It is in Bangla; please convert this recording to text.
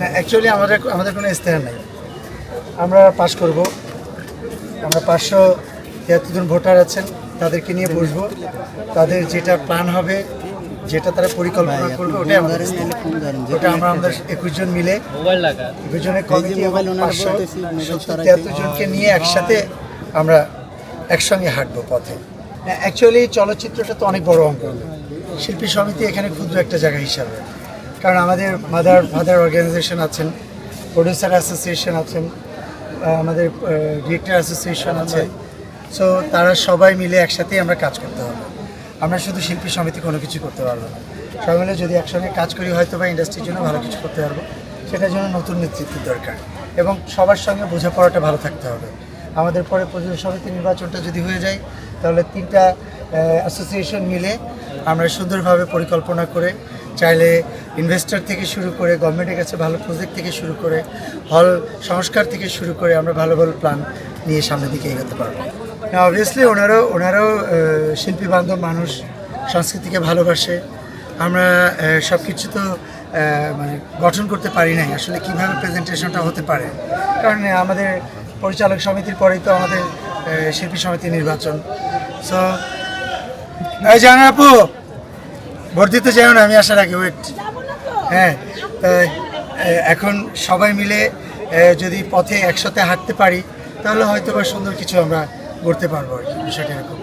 না, অ্যাকচুয়ালি আমাদের কোনো ইশতেহার নাই। আমরা পাস করব। আমরা 573 জন ভোটার আছেন, তাদেরকে নিয়ে বসবো। তাদের যেটা প্ল্যান হবে, যেটা তারা পরিকল্পনা করবে, ওটাই আমাদের ইশতেহার। ওটা আমরা আমাদের 21 জন মিলে 21 জনের কমিটি 573 জনকে নিয়ে একসাথে আমরা একসঙ্গে হাঁটবো পথে। অ্যাকচুয়ালি চলচ্চিত্রটা তো অনেক বড় অঙ্ক। শিল্পী সমিতি এখানে ক্ষুদ্র একটা জায়গা হিসাবে, কারণ আমাদের ফাদার অর্গানাইজেশন আছেন, প্রডিউসার অ্যাসোসিয়েশন আছেন, আমাদের ডিরেক্টর অ্যাসোসিয়েশন আছে। সো তারা সবাই মিলে একসাথেই আমরা কাজ করতে হবে। আমরা শুধু শিল্পী সমিতি কোনো কিছু করতে পারবো না। সবাই মিলে যদি একসঙ্গে কাজ করি, হয়তো বা ইন্ডাস্ট্রির জন্য ভালো কিছু করতে পারবো। সেটার জন্য নতুন নেতৃত্বের দরকার এবং সবার সঙ্গে বোঝাপড়াটা ভালো থাকতে হবে। আমাদের পরে প্রযোজক সমিতি নির্বাচনটা যদি হয়ে যায়, তাহলে 3টা অ্যাসোসিয়েশন মিলে আমরা সুন্দরভাবে পরিকল্পনা করে, চাইলে ইনভেস্টর থেকে শুরু করে, গভর্নমেন্টের কাছে ভালো প্রজেক্ট থেকে শুরু করে, হল সংস্কার থেকে শুরু করে আমরা ভালো ভালো প্ল্যান নিয়ে সামনের দিকে এগোতে পারবো। অবভিয়াসলি ওনারাও শিল্পী বান্ধব মানুষ, সংস্কৃতিকে ভালোবাসে। আমরা সব কিছু তো মানে গঠন করতে পারি নাই আসলে কীভাবে প্রেজেন্টেশনটা হতে পারে, কারণ আমাদের পরিচালক সমিতির পরেই তো আমাদের শিল্পী সমিতি নির্বাচন। সো জানো আপু, ভোট দিতে যাও না, আমি আসার আগে ওয়েট। হ্যাঁ, এখন সবাই মিলে যদি পথে একসাথে হাঁটতে পারি, তাহলে হয়তো বা সুন্দর কিছু আমরা করতে পারবো আর কি, বিষয়টা এরকম।